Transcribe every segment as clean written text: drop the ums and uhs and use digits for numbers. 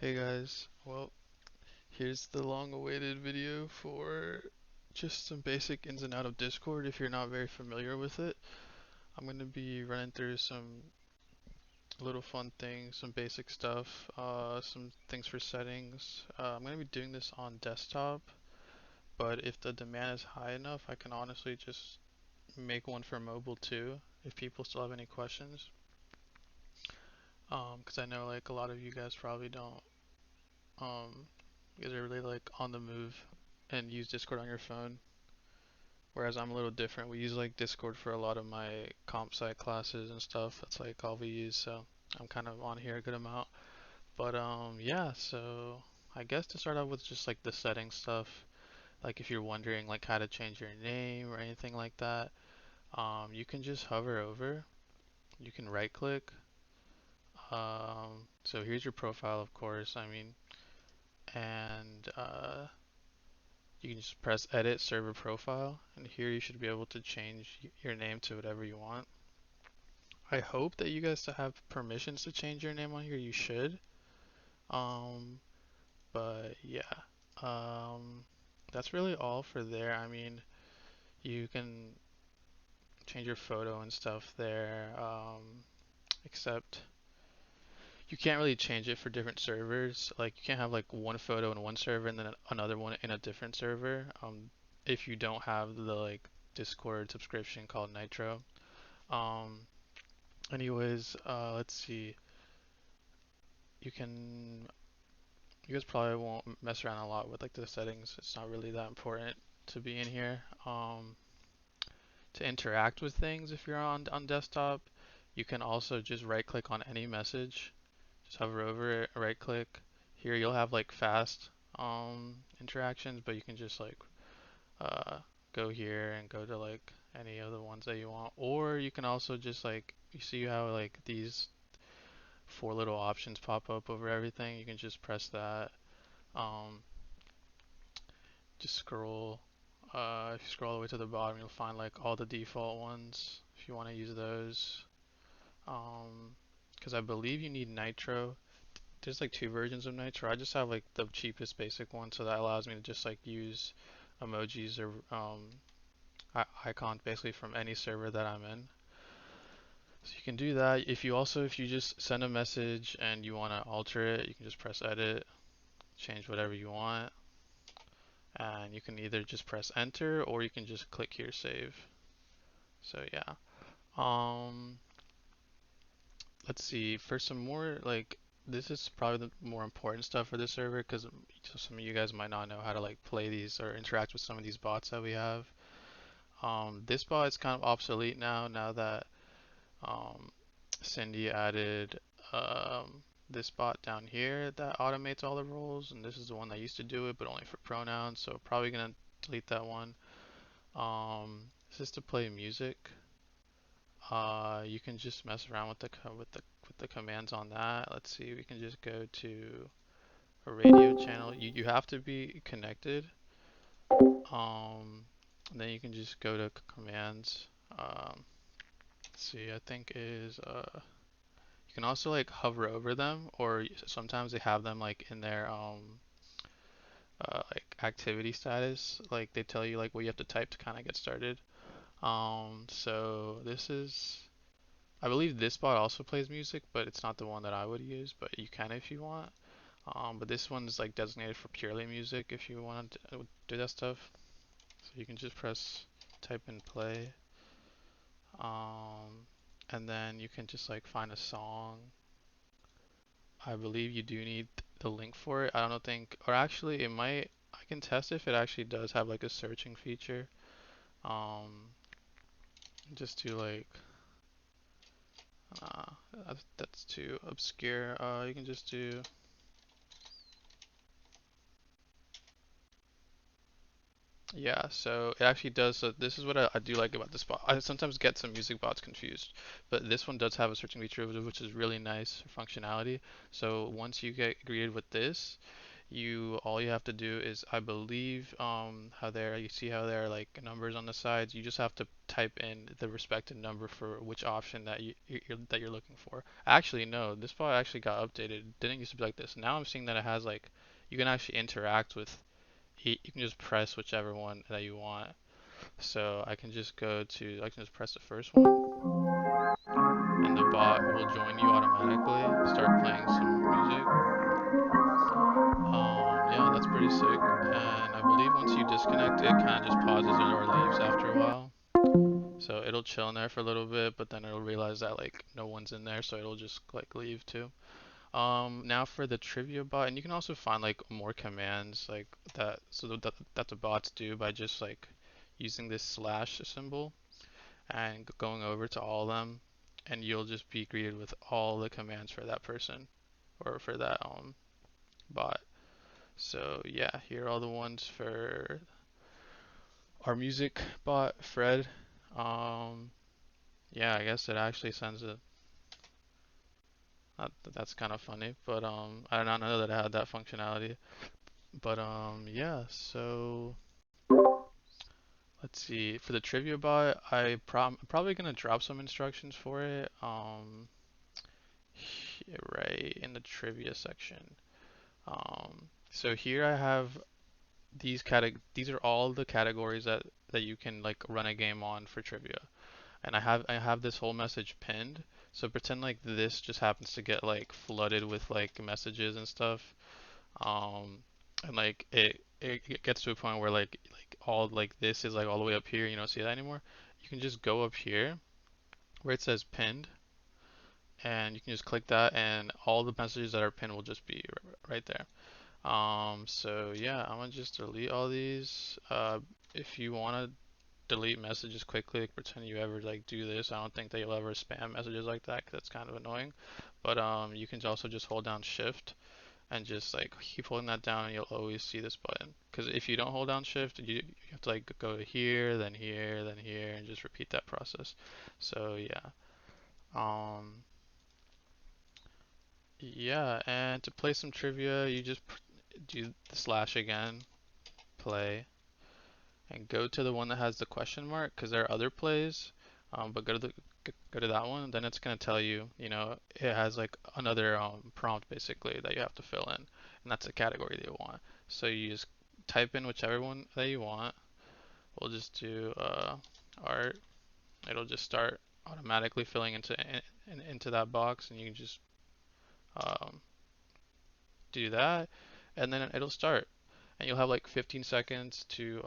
Hey guys, well, here's the long-awaited video for just some basic ins and out of Discord if you're not very familiar with it. I'm going to be running through some little fun things, some basic stuff, some things for settings. I'm going to be doing this on desktop, but if the demand is high enough, I can honestly just make one for mobile too, if people still have any questions. Because I know like a lot of you guys probably don't you guys are really like on the move and use Discord on your phone. Whereas I'm a little different. We use like Discord for a lot of my comp sci classes and stuff. That's like all we use, so I'm kind of on here a good amount. But yeah, so I guess to start out with just like the settings stuff, like if you're wondering like how to change your name or anything like that, you can just hover over. You can right click. So here's your profile, of course. And you can just press edit server profile, and here you should be able to change your name to whatever you want. I hope that you guys have permissions to change your name on here. You should. Um, but yeah, um, that's really all for there. You can change your photo and stuff there, except you can't really change it for different servers. Like you can't have like one photo in one server and then another one in a different server. If you don't have the like Discord subscription called Nitro. Um, let's see. You can You guys probably won't mess around a lot with like the settings. It's not really that important to be in here. To interact with things if you're on desktop, you can also just right click on any message. Just hover over it, right click. Here you'll have like fast interactions, but you can just like uh go here and go to like any of the ones that you want. Or you can also just like you see how like these four little options pop up over everything. You can just press that. Um, just scroll. If you scroll all the way to the bottom, you'll find like all the default ones if you want to use those. Because I believe you need Nitro. There's like two versions of Nitro. I just have like the cheapest basic one, so that allows me to just like use emojis or icons basically from any server that I'm in. So you can do that. If you just send a message and you want to alter it, you can just press edit, change whatever you want, and you can either just press enter or you can just click here save. So yeah. Um, let's see. For some more like this is probably the more important stuff for this server because some of you guys might not know how to like play these or interact with some of these bots that we have. This bot is kind of obsolete now that um, Cindy added this bot down here that automates all the roles, and this is the one that used to do it, but only for pronouns. So probably gonna delete that one. This is to play music. You can just mess around with the commands on that. Let's see, we can just go to a radio channel. You have to be connected. Um, then you can just go to commands. Let's see, I think is you can also like hover over them, or sometimes they have them like in their like activity status. Like they tell you like what you have to type to kind of get started. So this is I believe this bot also plays music, but it's not the one that I would use, but you can if you want. But this one's like designated for purely music if you want to do that stuff. So you can just press type in play. Um, and then you can just like find a song. I believe you do need the link for it. I don't think, or actually it might, I can test if it actually does have like a searching feature. Um, just do like, uh, that's too obscure. You can just do Yeah, so it actually does. So this is what I do like about this bot. I sometimes get some music bots confused, but this one does have a searching feature, which is really nice functionality. So once you get greeted with this, all you have to do is, I believe, how there you see how there are like numbers on the sides. You just have to type in the respective number for which option that you're looking for. Actually, no, this bot actually got updated. It didn't used to be like this. Now I'm seeing that it has like you can actually interact with. You can just press whichever one that you want. So I can just press the first one, and the bot will join you automatically. Start playing some music. Yeah, that's pretty sick. And I believe once you disconnect, it kind of just pauses or leaves after a while. So it'll chill in there for a little bit, but then it'll realize that like no one's in there, so it'll just like leave too. Now for the trivia bot, and you can also find like more commands like that, so that the bots do by just like using this slash symbol and going over to all of them, and you'll just be greeted with all the commands for that person or for that bot. So yeah, here are all the ones for our music bot, Fred. Um, yeah, I guess it actually sends a. That's kind of funny, but I did not know that it had that functionality. But yeah. So let's see. For the trivia bot, I'm probably gonna drop some instructions for it. Right in the trivia section. So here I have these are all the categories that you can like run a game on for trivia. And I have this whole message pinned. So pretend like this just happens to get like flooded with like messages and stuff. Um and like it gets to a point where like all like this is like all the way up here, you don't see that anymore. You can just go up here where it says pinned, and you can just click that and all the messages that are pinned will just be right there. So yeah, I'm gonna just delete all these. If you wanna delete messages quickly, like pretend you ever like do this, I don't think that you'll ever spam messages like that 'cause that's kind of annoying. But you can also just hold down shift and just like keep holding that down and you'll always see this button. 'Cause if you don't hold down shift, you have to like go here, then here, then here, and just repeat that process. So yeah. Um, yeah, and to play some trivia, you just do the slash again, play, and go to the one that has the question mark because there are other plays, but go to that one. Then it's gonna tell you, it has like another prompt basically that you have to fill in, and that's the category that you want. So you just type in whichever one that you want. We'll just do art. It'll just start automatically filling into that box, and you can just um, do that, and then it'll start, and you'll have like 15 seconds to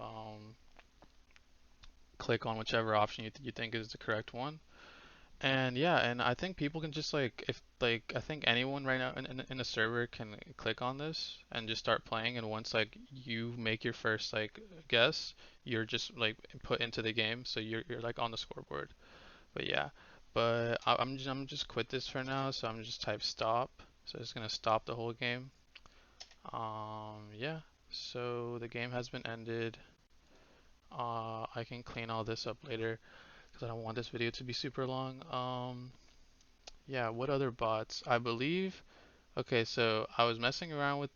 click on whichever option you think is the correct one. And yeah, and I think people can just like if like I think anyone right now in a server can click on this and just start playing. And once like you make your first like guess, you're just like put into the game, so you're like on the scoreboard. But yeah, but I'm just quit this for now. So I'm just type stop. So it's gonna stop the whole game. Yeah. So the game has been ended. I can clean all this up later because I don't want this video to be super long. Yeah, what other bots? I believe. Okay, so I was messing around with.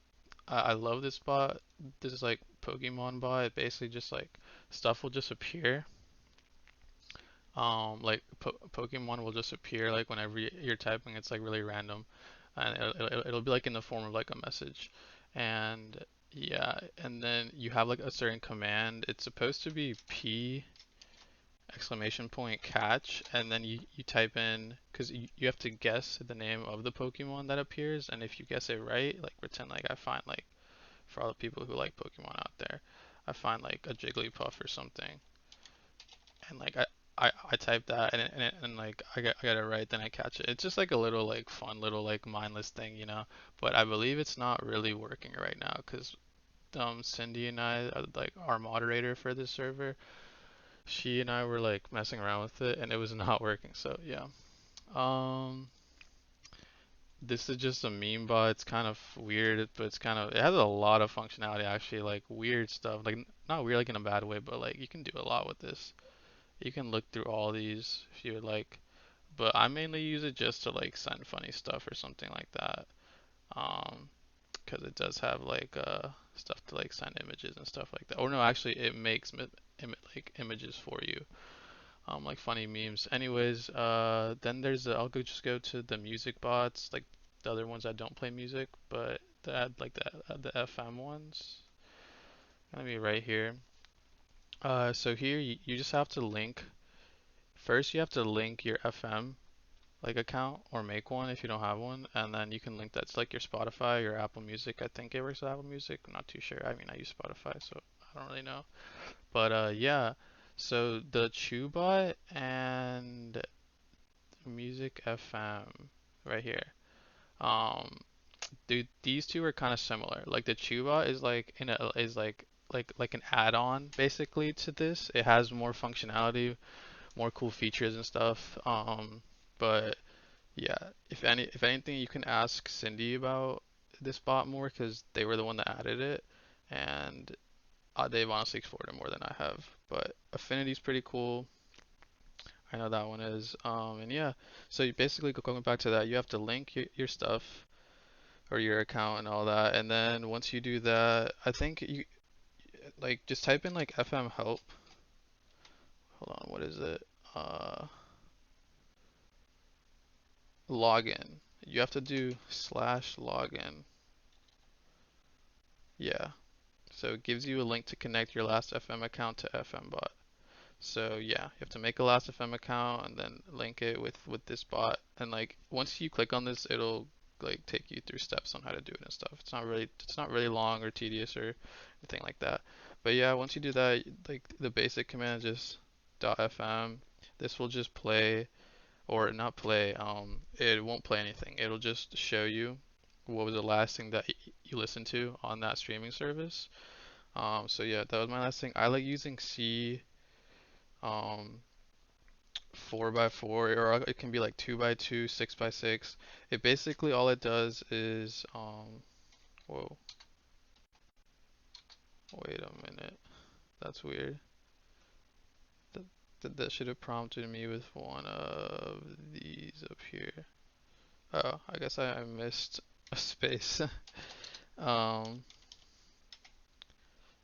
I love this bot. This is like Pokemon bot. It basically just like stuff will just appear. Like Pokemon will just appear like whenever you're typing. It's like really random, and it'll be like in the form of like a message, and yeah, and then you have like a certain command. It's supposed to be P exclamation point catch, and then you type in because you have to guess the name of the Pokemon that appears, and if you guess it right, like pretend like I find like for all the people who like Pokemon out there, I find like a Jigglypuff or something, and like I type that and like I got it right, then I catch it. It's just like a little like fun little like mindless thing. But I believe it's not really working right now because Cindy and I, like our moderator for this server, she and I were like messing around with it and it was not working. So yeah. Um, this is just a meme bot. It's kind of weird, but it has a lot of functionality actually, like weird stuff. Like not weird like in a bad way, but like you can do a lot with this. You can look through all these if you would like, but I mainly use it just to like send funny stuff or something like that. Um, because it does have like stuff to like send images and stuff like that. Or no, actually, it makes like images for you, like funny memes. Anyways, then I'll just go to the music bots, like the other ones that don't play music, but the FM ones. Gonna be right here. So here you just have to link. First, you have to link your FM like account or make one if you don't have one, and then you can link that to like your Spotify, your Apple Music. I think it works with Apple Music. I'm not too sure. I mean, I use Spotify, so I don't really know. But yeah. So the Chubot and Music FM right here. Um, Dude, these two are kind of similar. Like the Chuba is like an add-on basically to this. It has more functionality, more cool features and stuff. But yeah, if anything, you can ask Cindy about this bot more because they were the one that added it, and they've honestly explored it more than I have. But Affinity's pretty cool. I know that one is. And yeah, so you basically going back to that, you have to link your stuff or your account and all that. And then once you do that, I think you like just type in like FM help. Hold on, what is it? Uh, Login. You have to do /login. Yeah. So it gives you a link to connect your Lastfm account to FMBot. So yeah, you have to make a Lastfm account and then link it with this bot. And like once you click on this, it'll like take you through steps on how to do it and stuff. It's not really long or tedious or anything like that. But yeah, once you do that, like the basic command is just .fm. This will just play or not play. It won't play anything. It'll just show you what was the last thing that you listened to on that streaming service. So yeah, that was my last thing. I like using C um 4x4 or it can be like 2x2, 6x6. It basically all it does is whoa, wait a minute. That's weird. That should have prompted me with one of these up here. Oh, I guess I missed a space. um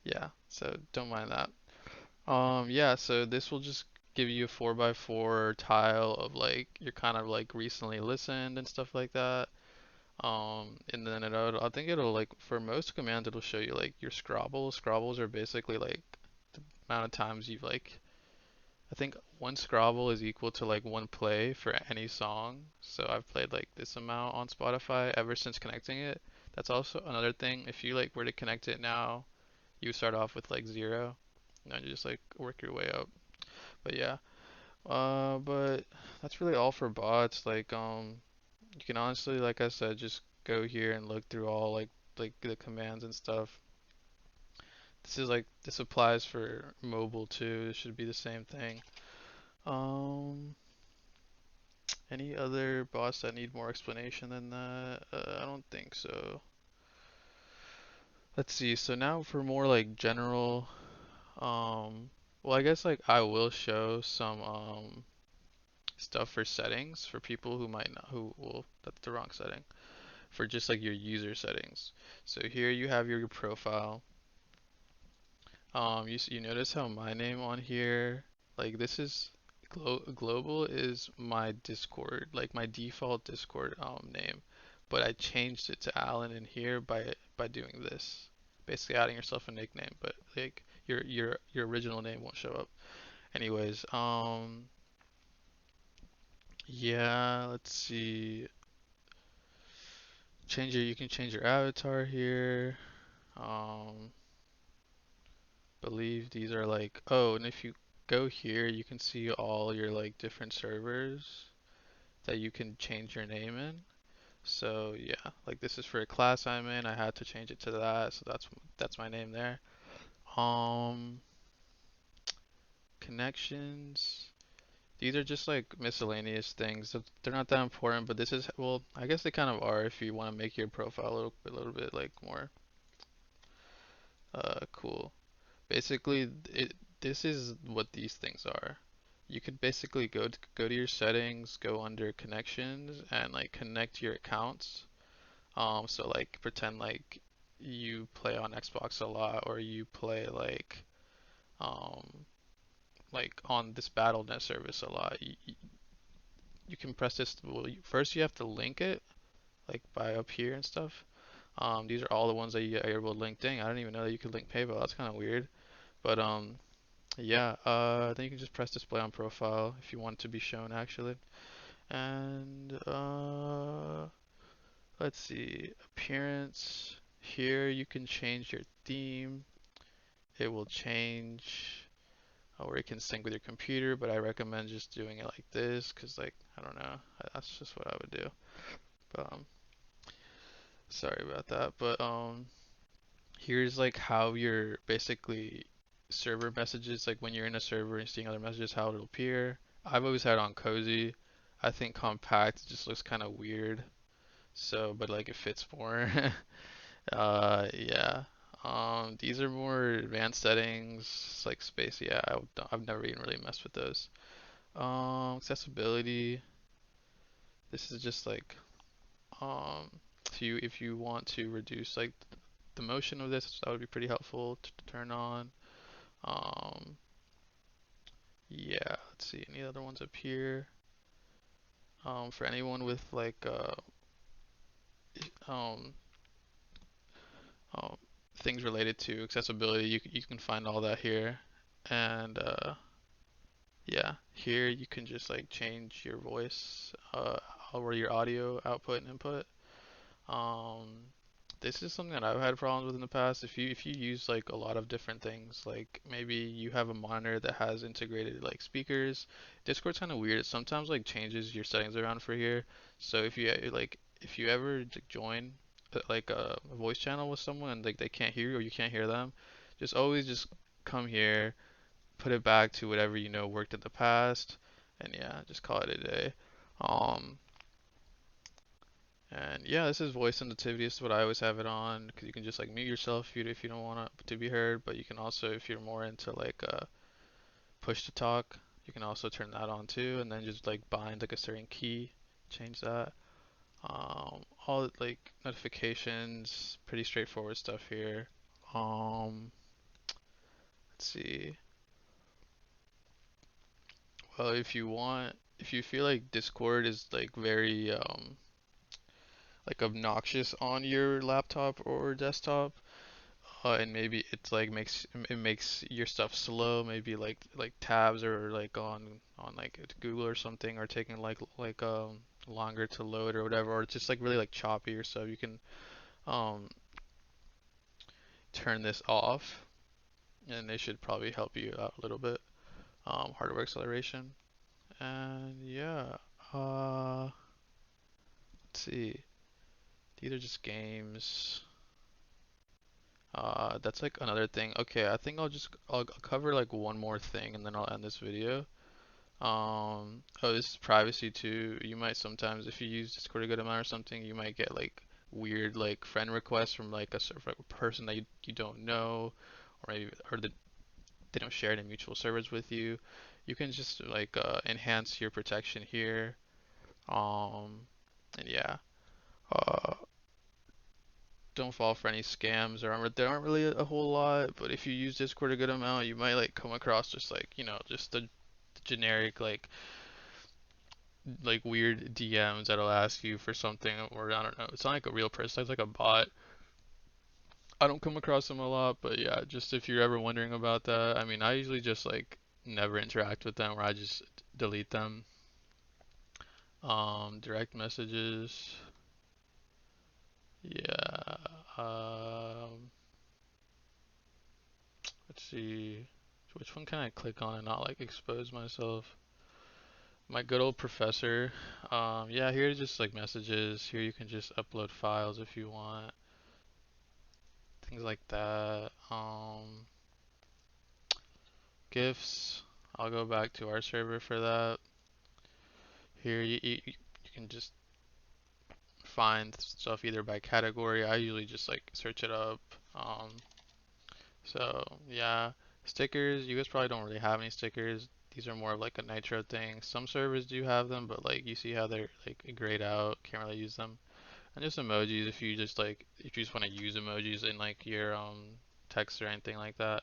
yeah, so don't mind that. Yeah, so this will just give you a 4x4 tile of like you're kind of like recently listened and stuff like that. And then I think it'll like for most commands it'll show you like your scrobbles. Scrobbles are basically like the amount of times you've like I think one scrobble is equal to like one play for any song. So I've played like this amount on Spotify ever since connecting it. That's also another thing. If you like were to connect it now, you would start off with like 0, and then you just like work your way up. But yeah, but that's really all for bots. Like you can honestly, like I said, just go here and look through all like the commands and stuff. This applies for mobile too. It should be the same thing. Um, any other bots that need more explanation than that? I don't think so. Let's see. So now for more like general, well, I guess like I will show some stuff for settings for people who might not, who well, that's the wrong setting. For just like your user settings. So here you have your profile. You notice how my name on here, like this is global is my Discord, like my default Discord name, but I changed it to Alan in here by doing this, basically adding yourself a nickname, but like your original name won't show up. Anyways, yeah, let's see. You can change your avatar here. Um, believe these are like, oh, and if you go here, you can see all your like different servers that you can change your name in. So yeah, like this is for a class I'm in. I had to change it to that, so that's my name there. Um, Connections. These are just like miscellaneous things. They're not that important, but this is well, I guess they kind of are if you want to make your profile a little bit like more cool. Basically, this is what these things are. You could basically go to your settings, go under connections, and like connect your accounts. So like pretend you play on Xbox a lot, or you play um, like on this Battle.net service a lot. You can press this. Well, first you have to link it like by up here and stuff. These are all the ones that you are able to link. Dang, I didn't even know that you could link PayPal. That's kind of weird. But yeah. Then you can just press display on profile if you want it to be shown actually. And let's see, appearance. Here you can change your theme. It will change, or it can sync with your computer, but I recommend just doing it like this, cause like I don't know, that's just what I would do. But sorry about that. But here's like how your basically server messages, like when you're in a server and seeing other messages, how it'll appear. I've always had on cozy. I think compact just looks kind of weird. So, but like it fits more. Yeah. These are more advanced settings, like space. Yeah, I've never even really messed with those. Accessibility. This is just like um, if you want to reduce like the motion of this, that would be pretty helpful to turn on. Um, yeah. Let's see any other ones up here. For anyone with um, um, things related to accessibility, you can find all that here. And yeah, here you can just like change your voice or your audio output and input. Um, this is something that I've had problems with in the past. If you use like a lot of different things, like maybe you have a monitor that has integrated like speakers, Discord's kind of weird. It sometimes like changes your settings around for here. So if you ever join like a voice channel with someone and like they can't hear you or you can't hear them, just always just come here, put it back to whatever you know worked in the past, and yeah, just call it a day. Um, and yeah, this is voice sensitivity. This is what I always have it on because you can just like mute yourself if you don't want it to be heard. But you can also, if you're more into like push to talk, you can also turn that on too, and then just like bind like a certain key, change that. All like notifications, pretty straightforward stuff here. Um, let's see. Well, if you feel like Discord is like very like obnoxious on your laptop or desktop, and maybe it's like makes your stuff slow, maybe like tabs or like on like Google or something are taking longer to load or whatever, or it's just like really like choppy or so, you can um turn this off, and it should probably help you out a little bit. Hardware acceleration, and yeah, let's see. These are just games. That's like another thing. Okay, I think I'll cover like one more thing and then I'll end this video. Oh, this is privacy too. You might sometimes, if you use Discord a good amount or something, you might get like weird like friend requests from like a sort of like a person that you don't know, or maybe or that they don't share any mutual servers with you. You can just like enhance your protection here. Um, and yeah. Uh, don't fall for any scams. There aren't really a whole lot, but if you use Discord a good amount, you might like come across just like, you know, just the generic like weird DMs that'll ask you for something, or I don't know. It's not like a real person, it's like a bot. I don't come across them a lot, but yeah, just if you're ever wondering about that, I mean, I usually just like never interact with them, or I just delete them. Direct messages. Yeah. Let's see. Which one can I click on and not like expose myself? My good old professor. Yeah, here's just like messages. Here you can just upload files if you want. Things like that. GIFs. I'll go back to our server for that. Here you can just find stuff either by category. I usually just like search it up. Um, so yeah, stickers. You guys probably don't really have any stickers. These are more of like a Nitro thing. Some servers do have them, but like you see how they're like grayed out. Can't really use them. And just emojis if you just want to use emojis in like your text or anything like that.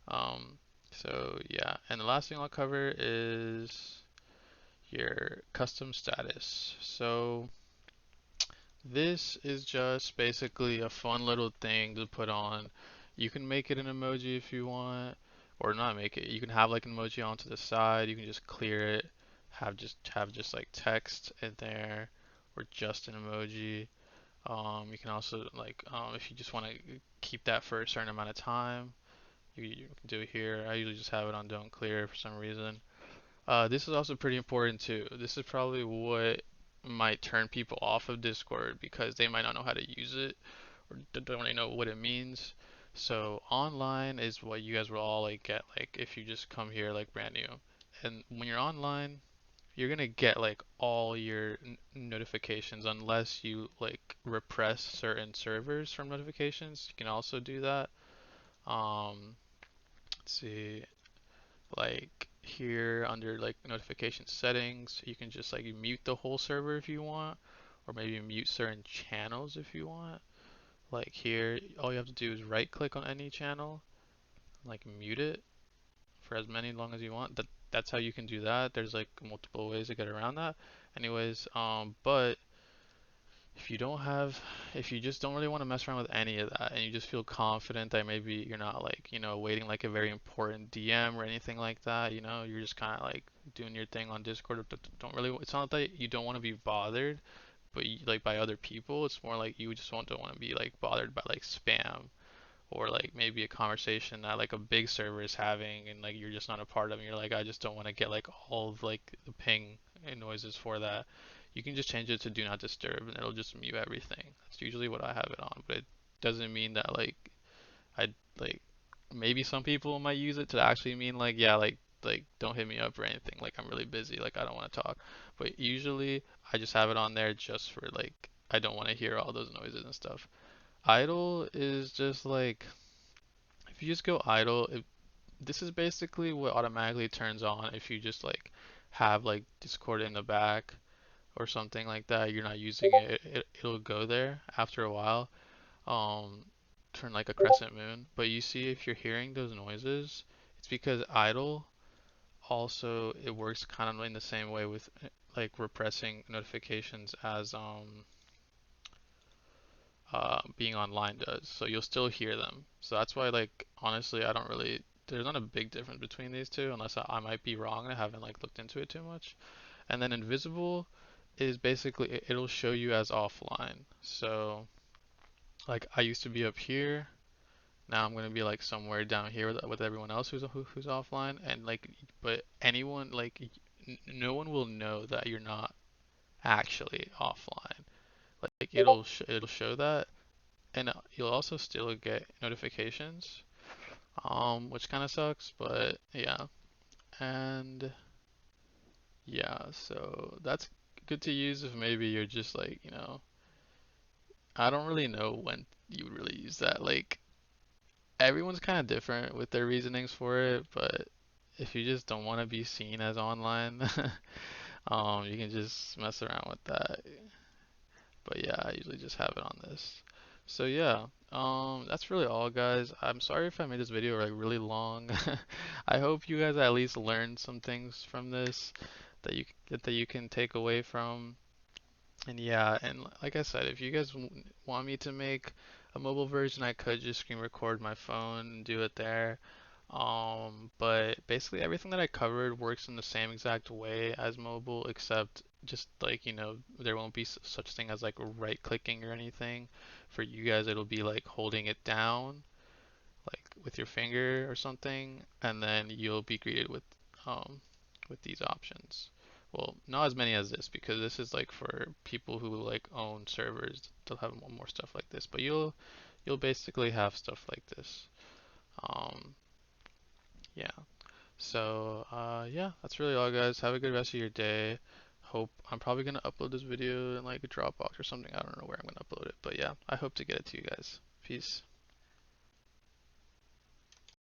Um, so yeah, and the last thing I'll cover is your custom status. So this is just basically a fun little thing to put on. You can make it an emoji if you want, or not make it. You can have like an emoji onto the side. You can just clear it, have just like text in there, or just an emoji. You can also like if you just want to keep that for a certain amount of time, you can do it here. I usually just have it on don't clear for some reason. This is also pretty important too. This is probably what might turn people off of Discord because they might not know how to use it or don't really know what it means. So online is what you guys will all like get like if you just come here like brand new. And when you're online, you're gonna get like all your notifications unless you like repress certain servers from notifications. You can also do that. Let's see like here under like notification settings, you can just like mute the whole server if you want, or maybe mute certain channels if you want. Like here, all you have to do is right click on any channel, like mute it for as many long as you want. That's how you can do that. There's like multiple ways to get around that. Anyways, but if you don't have, if you just don't really want to mess around with any of that and you just feel confident that maybe you're not like, waiting like a very important DM or anything like that, you're just kind of like doing your thing on Discord, don't really, it's not that you don't want to be bothered, but like by other people, it's more like you just don't want to be like bothered by like spam or like maybe a conversation that like a big server is having and like you're just not a part of it. And you're like, I just don't want to get like all of like the ping and noises for that. You can just change it to do not disturb and it'll just mute everything. That's usually what I have it on, but it doesn't mean that like I like maybe some people might use it to actually mean like yeah like don't hit me up or anything. Like I'm really busy, like I don't want to talk. But usually I just have it on there just for like I don't want to hear all those noises and stuff. Idle is just like if you just go idle, this is basically what automatically turns on if you just like have like Discord in the back or something like that. You're not using it, it'll go there after a while. Um, turn like a crescent moon. But you see, if you're hearing those noises, it's because idle also it works kind of in the same way with like repressing notifications as being online does. So you'll still hear them. So that's why, like, honestly, I don't really. There's not a big difference between these two, unless I might be wrong. I haven't like looked into it too much. And then invisible is basically it'll show you as offline. So like I used to be up here. Now I'm gonna be like somewhere down here with everyone else who's offline. And like, but anyone like, no one will know that you're not actually offline. Like it'll show that and you'll also still get notifications, which kind of sucks, but yeah. And yeah, so that's good to use if maybe you're just like, I don't really know when you would really use that. Like, everyone's kind of different with their reasonings for it, but if you just don't want to be seen as online, you can just mess around with that. But yeah, I usually just have it on this. So yeah, that's really all, guys. I'm sorry if I made this video like really long. I hope you guys at least learned some things from this that you can take away from. And yeah, and like I said, if you guys want me to make a mobile version, I could just screen record my phone and do it there. But basically everything that I covered works in the same exact way as mobile, except just like, there won't be such thing as like right clicking or anything. For you guys, it'll be like holding it down, like with your finger or something, and then you'll be greeted um, with these options. Well, not as many as this because this is like for people who like own servers. They'll have more stuff like this, but you'll basically have stuff like this. Um, yeah. So yeah, that's really all, guys. Have a good rest of your day. Hope I'm probably gonna upload this video in like a Dropbox or something. I don't know where I'm gonna upload it, but yeah, I hope to get it to you guys. Peace.